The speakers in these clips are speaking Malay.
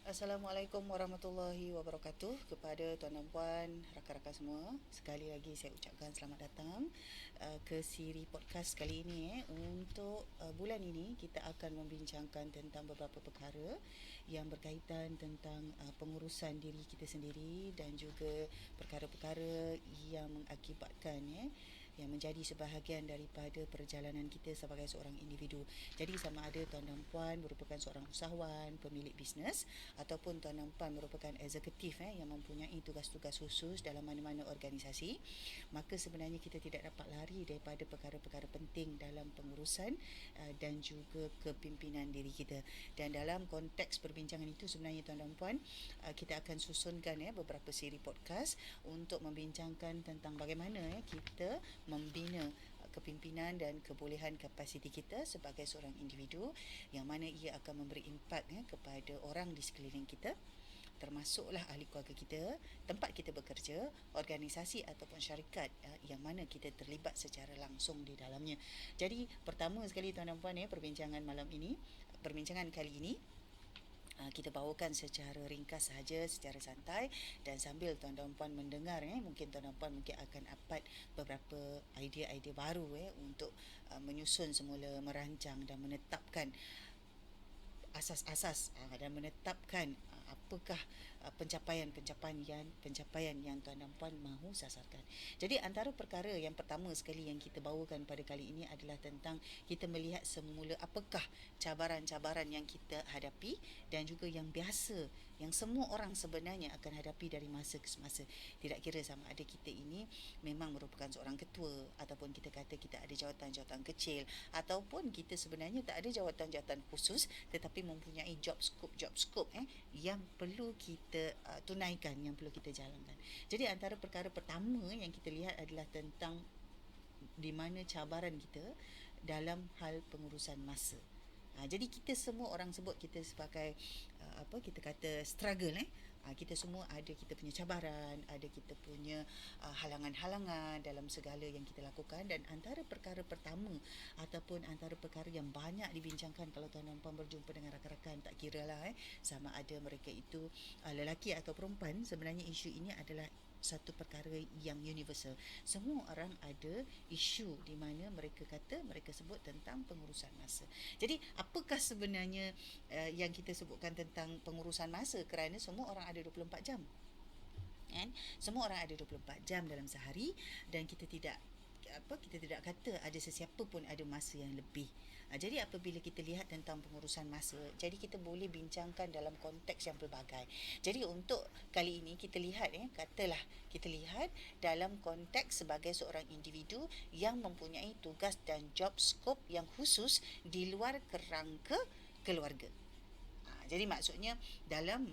Assalamualaikum warahmatullahi wabarakatuh kepada tuan dan puan, rakan-rakan semua. Sekali lagi saya ucapkan selamat datang ke siri podcast kali ini. Untuk bulan ini kita akan membincangkan tentang beberapa perkara yang berkaitan tentang pengurusan diri kita sendiri dan juga perkara-perkara yang mengakibatkan yang menjadi sebahagian daripada perjalanan kita sebagai seorang individu. Jadi sama ada tuan dan puan merupakan seorang usahawan, pemilik bisnes, ataupun tuan dan puan merupakan eksekutif yang mempunyai tugas-tugas khusus dalam mana-mana organisasi, maka sebenarnya kita tidak dapat lari daripada perkara-perkara penting dalam pengurusan dan juga kepimpinan diri kita. Dan dalam konteks perbincangan itu sebenarnya tuan dan puan, kita akan susunkan beberapa siri podcast untuk membincangkan tentang bagaimana kita membina kepimpinan dan kebolehan kapasiti kita sebagai seorang individu, yang mana ia akan memberi impak kepada orang di sekeliling kita, termasuklah ahli keluarga kita, tempat kita bekerja, organisasi ataupun syarikat yang mana kita terlibat secara langsung di dalamnya. Jadi pertama sekali tuan dan puan, perbincangan kali ini kita bawakan secara ringkas sahaja, secara santai, dan sambil tuan dan puan mendengar, mungkin tuan dan puan mungkin akan dapat beberapa idea-idea baru untuk menyusun semula, merancang dan menetapkan asas-asas dan menetapkan apakah pencapaian yang tuan dan puan mahu sasarkan. Jadi antara perkara yang pertama sekali yang kita bawakan pada kali ini adalah tentang kita melihat semula apakah cabaran-cabaran yang kita hadapi dan juga yang biasa, yang semua orang sebenarnya akan hadapi dari masa ke semasa. Tidak kira sama ada kita ini memang merupakan seorang ketua, ataupun kita kata kita ada jawatan-jawatan kecil, ataupun kita sebenarnya tak ada jawatan-jawatan khusus tetapi mempunyai job scope yang perlu kita tunaikan, yang perlu kita jalankan. Jadi antara perkara pertama yang kita lihat adalah tentang di mana cabaran kita dalam hal pengurusan masa. Jadi kita semua orang sebut kita sebagai kita kata struggle. Kita semua ada kita punya cabaran, ada kita punya halangan-halangan dalam segala yang kita lakukan. Dan antara perkara pertama ataupun antara perkara yang banyak dibincangkan kalau tuan dan puan berjumpa dengan rakan-rakan, tak kira lah sama ada mereka itu lelaki atau perempuan, sebenarnya isu ini adalah satu perkara yang universal. Semua orang ada isu di mana mereka kata, mereka sebut tentang pengurusan masa. Jadi apakah sebenarnya yang kita sebutkan tentang pengurusan masa, kerana semua orang ada 24 jam. Kan? Semua orang ada 24 jam dalam sehari, dan kita tidak kata ada sesiapa pun ada masa yang lebih. Jadi apabila kita lihat tentang pengurusan masa, jadi kita boleh bincangkan dalam konteks yang pelbagai. Jadi untuk kali ini kita lihat katalah kita lihat dalam konteks sebagai seorang individu yang mempunyai tugas dan job scope yang khusus di luar kerangka keluarga. Jadi maksudnya dalam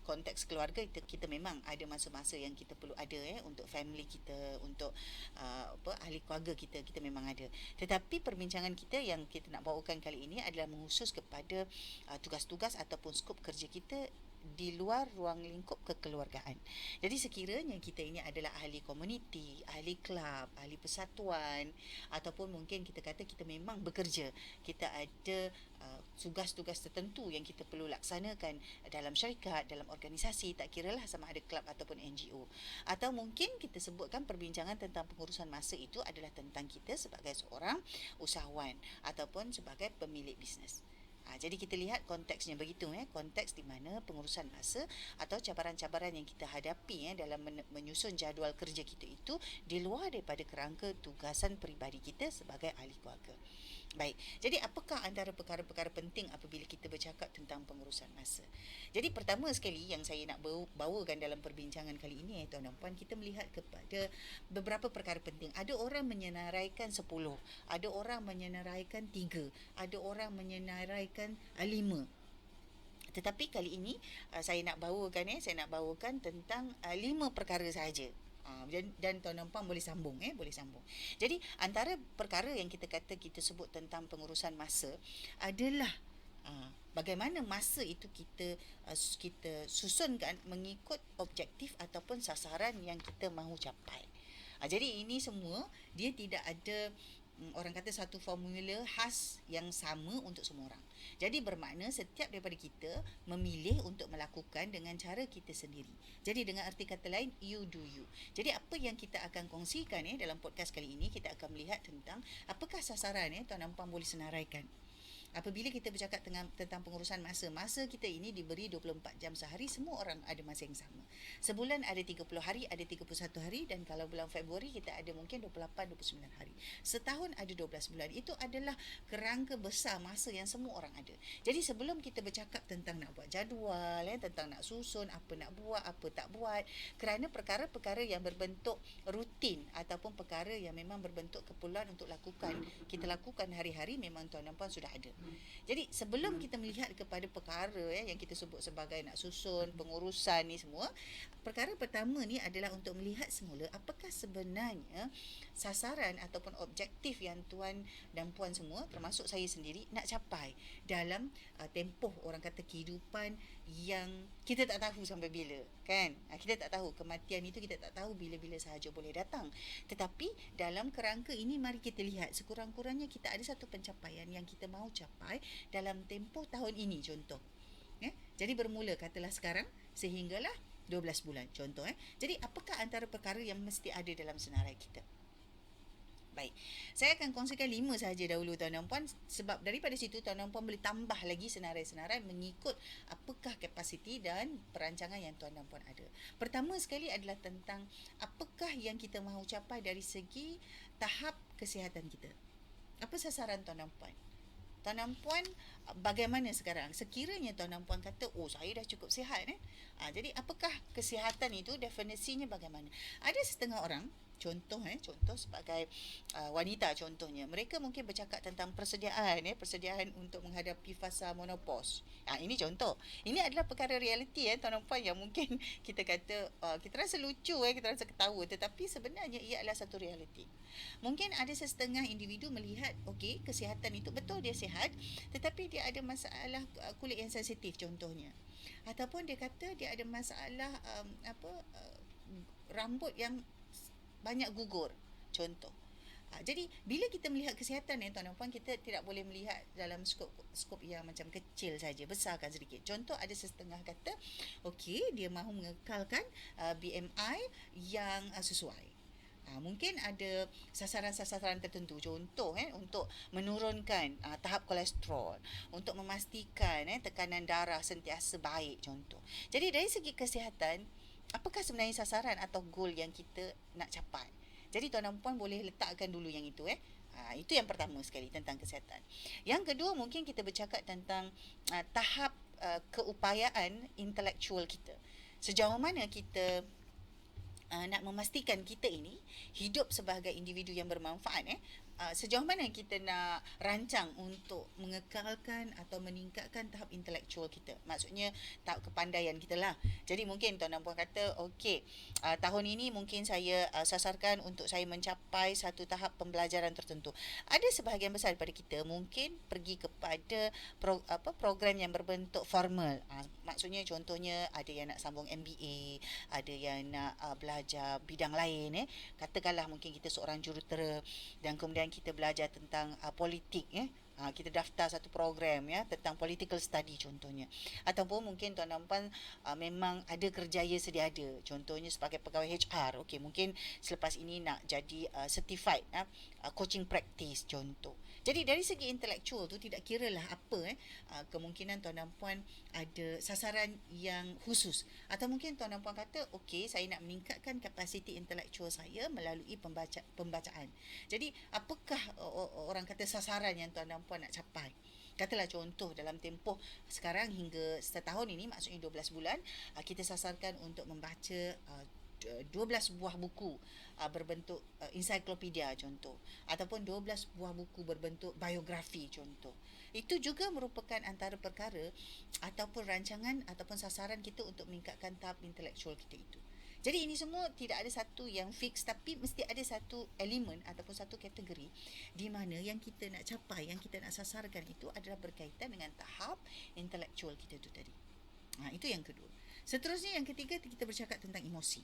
konteks keluarga kita memang ada masa-masa yang kita perlu ada untuk family kita, untuk ahli keluarga kita memang ada. Tetapi perbincangan kita yang kita nak bawakan kali ini adalah mengkhusus kepada tugas-tugas ataupun skop kerja kita di luar ruang lingkup kekeluargaan. Jadi sekiranya kita ini adalah ahli komuniti, ahli kelab, ahli persatuan, ataupun mungkin kita kata kita memang bekerja, kita ada tugas-tugas tertentu yang kita perlu laksanakan dalam syarikat, dalam organisasi, tak kiralah sama ada kelab ataupun NGO. Atau mungkin kita sebutkan perbincangan tentang pengurusan masa itu adalah tentang kita sebagai seorang usahawan ataupun sebagai pemilik bisnes. Jadi kita lihat konteksnya begitu, konteks di mana pengurusan masa atau cabaran-cabaran yang kita hadapi dalam menyusun jadual kerja kita itu di luar daripada kerangka tugasan peribadi kita sebagai ahli keluarga. Baik, jadi apakah antara perkara-perkara penting apabila kita bercakap tentang pengurusan masa? Jadi pertama sekali yang saya nak bawakan dalam perbincangan kali ini, tuan dan puan, kita melihat kepada beberapa perkara penting. Ada orang menyenaraikan 10, ada orang menyenaraikan 3, ada orang menyenaraikan 5. Tetapi kali ini saya nak bawakan tentang 5 perkara sahaja. Dan tuan dan puan boleh sambung. Jadi antara perkara yang kita kata kita sebut tentang pengurusan masa adalah bagaimana masa itu kita susunkan mengikut objektif ataupun sasaran yang kita mahu capai. Jadi ini semua dia tidak ada orang kata satu formula khas yang sama untuk semua orang. Jadi bermakna setiap daripada kita memilih untuk melakukan dengan cara kita sendiri. Jadi dengan arti kata lain, you do you. Jadi apa yang kita akan kongsikan dalam podcast kali ini, kita akan melihat tentang apakah sasaran Tuan dan Puan boleh senaraikan. Apabila kita bercakap tentang pengurusan masa kita ini diberi 24 jam sehari, semua orang ada masa yang sama. Sebulan ada 30 hari, ada 31 hari, dan kalau bulan Februari kita ada mungkin 28, 29 hari. Setahun ada 12 bulan. Itu adalah kerangka besar masa yang semua orang ada. Jadi sebelum kita bercakap tentang nak buat jadual, tentang nak susun, apa nak buat, apa tak buat, kerana perkara-perkara yang berbentuk rutin ataupun perkara yang memang berbentuk keperluan untuk kita lakukan hari-hari, memang tuan dan puan sudah ada. Jadi sebelum kita melihat kepada perkara yang kita sebut sebagai nak susun, pengurusan ni semua, perkara pertama ni adalah untuk melihat semula apakah sebenarnya sasaran ataupun objektif yang tuan dan puan semua, termasuk saya sendiri, nak capai dalam tempoh orang kata kehidupan yang kita tak tahu sampai bila, kan? Kita tak tahu, kematian itu kita tak tahu bila-bila sahaja boleh datang. Tetapi dalam kerangka ini, mari kita lihat sekurang-kurangnya kita ada satu pencapaian yang kita mahu capai dalam tempoh tahun ini, contoh. Jadi bermula katalah sekarang sehinggalah 12 bulan, contoh. Jadi apakah antara perkara yang mesti ada dalam senarai kita? Baik, saya akan kongsikan 5 sahaja dahulu tuan dan puan, sebab daripada situ tuan dan puan boleh tambah lagi senarai-senarai mengikut apakah kapasiti dan perancangan yang tuan dan puan ada. Pertama sekali adalah tentang apakah yang kita mahu capai dari segi tahap kesihatan kita. Apa sasaran tuan dan puan? Tuan dan puan bagaimana sekarang? Sekiranya tuan dan puan kata, oh saya dah cukup sihat. Jadi apakah kesihatan itu, definisinya bagaimana? Ada setengah orang, contoh sebagai wanita contohnya, mereka mungkin bercakap tentang persediaan untuk menghadapi fasa menopause. Ini contoh. Ini adalah perkara realiti tuan dan puan, yang mungkin kita kata kita rasa lucu, kita rasa ketawa, tetapi sebenarnya ia adalah satu realiti. Mungkin ada setengah individu melihat okey, kesihatan itu betul dia sihat, tetapi dia ada masalah kulit yang sensitif contohnya. Ataupun dia kata dia ada masalah rambut yang banyak gugur, contoh. Jadi bila kita melihat kesihatan tuan dan puan, kita tidak boleh melihat dalam skop yang macam kecil saja, besarkan sedikit. Contoh, ada setengah kata okey, dia mahu mengekalkan BMI yang sesuai. Mungkin ada sasaran-sasaran tertentu, contoh untuk menurunkan tahap kolesterol, untuk memastikan tekanan darah sentiasa baik, contoh. Jadi dari segi kesihatan, apakah sebenarnya sasaran atau goal yang kita nak capai? Jadi tuan dan puan boleh letakkan dulu yang itu. Itu yang pertama sekali tentang kesihatan. Yang kedua, mungkin kita bercakap tentang tahap keupayaan intelektual kita. Sejauh mana kita nak memastikan kita ini hidup sebagai individu yang bermanfaat. Sejauh mana kita nak rancang untuk mengekalkan atau meningkatkan tahap intelektual kita. Maksudnya tahap kepandaian kita lah. Jadi mungkin tuan dan puan kata, okey, tahun ini mungkin saya sasarkan untuk saya mencapai satu tahap pembelajaran tertentu. Ada sebahagian besar daripada kita mungkin pergi kepada program yang berbentuk formal. Maksudnya contohnya ada yang nak sambung MBA, ada yang nak belajar bidang lain. Katakanlah mungkin kita seorang jurutera dan kemudian kita belajar tentang politik. Kita daftar satu program tentang political study contohnya. Ataupun mungkin tuan dan puan memang ada kerjaya sedia ada, contohnya sebagai pegawai HR. Okey, mungkin selepas ini nak jadi certified coaching practice, contoh. Jadi dari segi intelektual tu tidak kiralah apa kemungkinan tuan dan puan ada sasaran yang khusus, atau mungkin tuan dan puan kata okey, saya nak meningkatkan kapasiti intelektual saya melalui pembacaan. Jadi apakah orang kata sasaran yang tuan dan puan nak capai? Katalah contoh dalam tempoh sekarang hingga setahun ini, maksudnya 12 bulan, kita sasarkan untuk membaca 12 buah buku berbentuk ensiklopedia contoh, ataupun 12 buah buku berbentuk biografi contoh. Itu juga merupakan antara perkara ataupun rancangan ataupun sasaran kita untuk meningkatkan tahap intelektual kita itu. Jadi ini semua tidak ada satu yang fix, tapi mesti ada satu elemen ataupun satu kategori di mana yang kita nak capai, yang kita nak sasarkan itu adalah berkaitan dengan tahap intelektual kita itu tadi. Itu yang kedua. Seterusnya yang ketiga, kita bercakap tentang emosi.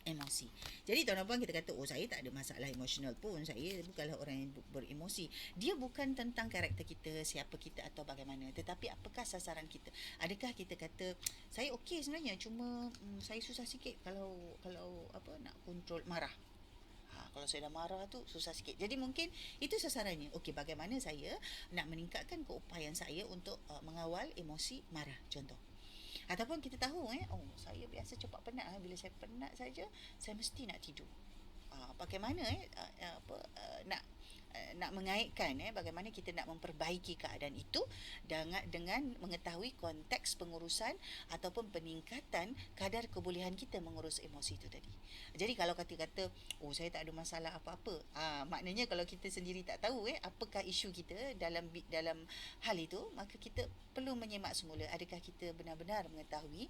emosi. Jadi tuan-tuan puan, kita kata saya tak ada masalah emosional pun, saya bukanlah orang yang beremosi. Dia bukan tentang karakter kita, siapa kita atau bagaimana, tetapi apakah sasaran kita. Adakah kita kata saya okey sebenarnya, cuma saya susah sikit kalau apa nak kontrol marah. Kalau saya dah marah tu susah sikit. Jadi mungkin itu sasarannya. Okey, bagaimana saya nak meningkatkan keupayaan saya untuk mengawal emosi marah, contoh. Ataupun kita tahu saya biasa cepat penat, bila saya penat saja saya mesti nak tidur. Bagaimana nak mengaitkan bagaimana kita nak memperbaiki keadaan itu dengan mengetahui konteks pengurusan ataupun peningkatan kadar kebolehan kita mengurus emosi itu tadi. Jadi kalau kata-kata saya tak ada masalah apa-apa, maknanya kalau kita sendiri tak tahu apakah isu kita dalam hal itu, maka kita perlu menyemak semula adakah kita benar-benar mengetahui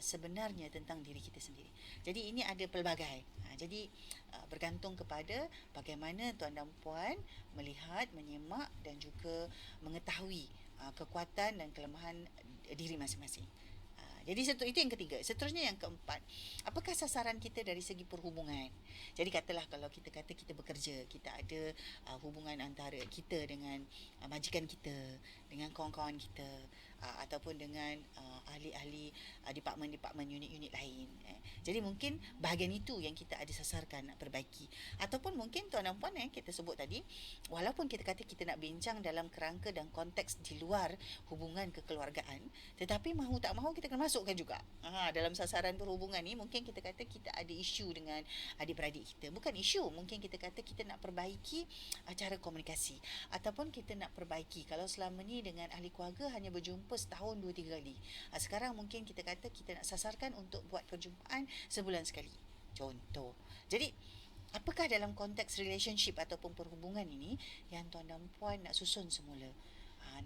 sebenarnya tentang diri kita sendiri. Jadi ini ada pelbagai. Jadi bergantung kepada bagaimana tuan dan puan melihat, menyemak dan juga mengetahui kekuatan dan kelemahan diri masing-masing. Jadi itu yang ketiga. Seterusnya yang keempat, apakah sasaran kita dari segi perhubungan? Jadi katalah kalau kita kata kita bekerja, kita ada hubungan antara kita dengan majikan kita, dengan kawan-kawan kita, ataupun dengan ahli-ahli departmen-departmen unit-unit lain. Jadi mungkin bahagian itu yang kita ada sasarkan nak perbaiki. Ataupun mungkin tuan dan puan kita sebut tadi, walaupun kita kata kita nak bincang dalam kerangka dan konteks di luar hubungan kekeluargaan, tetapi mahu tak mahu kita kena masukkan juga. Dalam sasaran perhubungan ni mungkin kita kata kita ada isu dengan adik-beradik kita. Bukan isu, mungkin kita kata kita nak perbaiki cara komunikasi, ataupun kita nak perbaiki kalau selama ni dengan ahli keluarga hanya berjumpa setahun 2-3 kali. Sekarang mungkin kita kata kita nak sasarkan untuk buat perjumpaan sebulan sekali. Contoh. Jadi apakah dalam konteks relationship ataupun perhubungan ini yang tuan dan puan nak susun semula?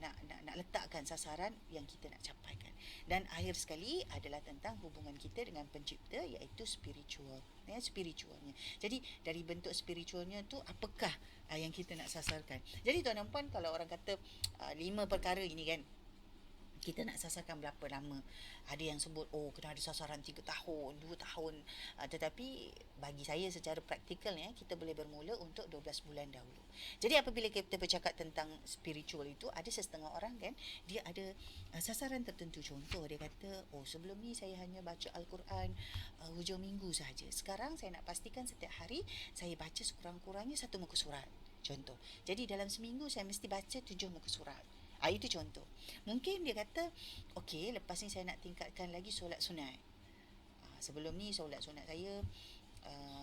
Nak letakkan sasaran yang kita nak capaikan. Dan akhir sekali adalah tentang hubungan kita dengan pencipta, iaitu spiritual. Spiritualnya. Jadi dari bentuk spiritualnya tu apakah yang kita nak sasarkan. Jadi tuan dan puan, kalau orang kata 5 perkara ini kan, kita nak sasarkan berapa lama. Ada yang sebut kena ada sasaran 3 tahun, 2 tahun. Tetapi bagi saya secara praktikal kita boleh bermula untuk 12 bulan dahulu. Jadi apabila kita bercakap tentang spiritual itu, ada setengah orang kan, dia ada sasaran tertentu. Contoh dia kata, sebelum ni saya hanya baca Al-Quran hujung minggu sahaja. Sekarang saya nak pastikan setiap hari saya baca sekurang-kurangnya 1 muka surat. Contoh. Jadi dalam seminggu saya mesti baca 7 muka surat. Itu contoh. Mungkin dia kata, okey, lepas ni saya nak tingkatkan lagi solat sunat. Sebelum ni solat sunat saya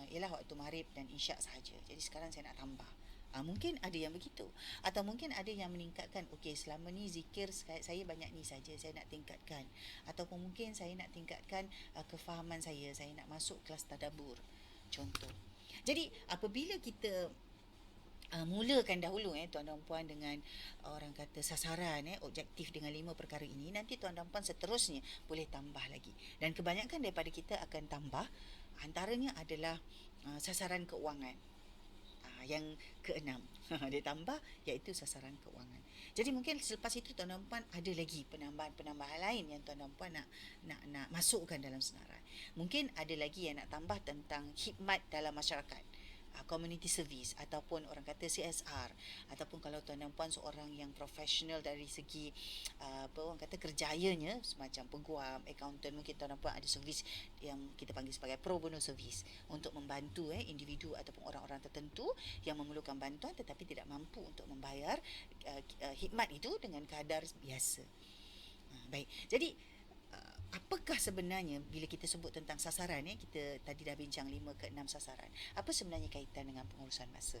ialah waktu maghrib dan isyak sahaja. Jadi sekarang saya nak tambah. Mungkin ada yang begitu. Atau mungkin ada yang meningkatkan, okey, selama ni zikir saya banyak ni saja, saya nak tingkatkan. Ataupun mungkin saya nak tingkatkan kefahaman saya nak masuk kelas tadabbur. Contoh. Jadi apabila kita mulakan dahulu tuan dan puan dengan orang kata sasaran objektif dengan 5 perkara ini, nanti tuan dan puan seterusnya boleh tambah lagi. Dan kebanyakan daripada kita akan tambah, antaranya adalah sasaran keuangan. Yang keenam dia tambah, iaitu sasaran keuangan. Jadi mungkin selepas itu tuan dan puan ada lagi penambahan-penambahan lain yang tuan dan puan nak masukkan dalam senarai. Mungkin ada lagi yang nak tambah tentang khidmat dalam masyarakat, community service, ataupun orang kata CSR, ataupun kalau tuan dan puan seorang yang profesional dari segi orang kata kerjayanya, semacam peguam, accountant, mungkin tuan dan puan ada servis yang kita panggil sebagai pro bono service untuk membantu individu ataupun orang-orang tertentu yang memerlukan bantuan tetapi tidak mampu untuk membayar khidmat itu dengan kadar biasa. Baik. Jadi apakah sebenarnya bila kita sebut tentang sasaran kita tadi dah bincang 5 ke 6 sasaran. Apa sebenarnya kaitan dengan pengurusan masa?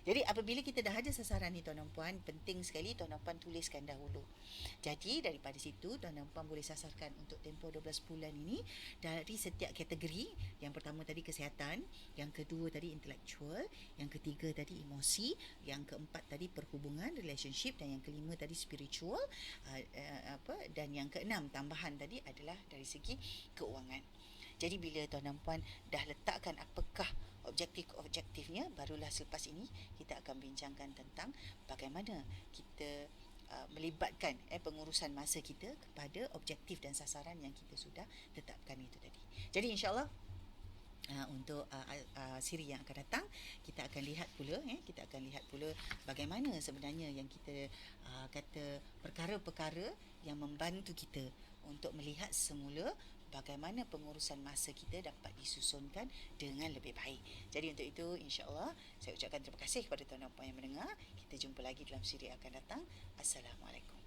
Jadi apabila kita dah ada sasaran ni tuan dan puan, penting sekali tuan dan puan tuliskan dahulu. Jadi daripada situ tuan dan puan boleh sasarkan untuk tempoh 12 bulan ini dari setiap kategori. Yang pertama tadi kesihatan, yang kedua tadi intellectual, yang ketiga tadi emosi, yang keempat tadi perhubungan, relationship, dan yang kelima tadi spiritual, dan yang keenam tambahan tadi adalah dari segi keuangan. Jadi bila tuan dan puan dah letakkan apakah objektif-objektifnya, barulah selepas ini kita akan bincangkan tentang bagaimana kita melibatkan pengurusan masa kita kepada objektif dan sasaran yang kita sudah tetapkan itu tadi. Jadi insyaAllah untuk siri yang akan datang. Kita akan lihat pula bagaimana sebenarnya yang kita kata perkara-perkara yang membantu kita untuk melihat semula bagaimana pengurusan masa kita dapat disusunkan dengan lebih baik. Jadi untuk itu, insya-Allah saya ucapkan terima kasih kepada tuan dan puan yang mendengar. Kita jumpa lagi dalam siri yang akan datang. Assalamualaikum.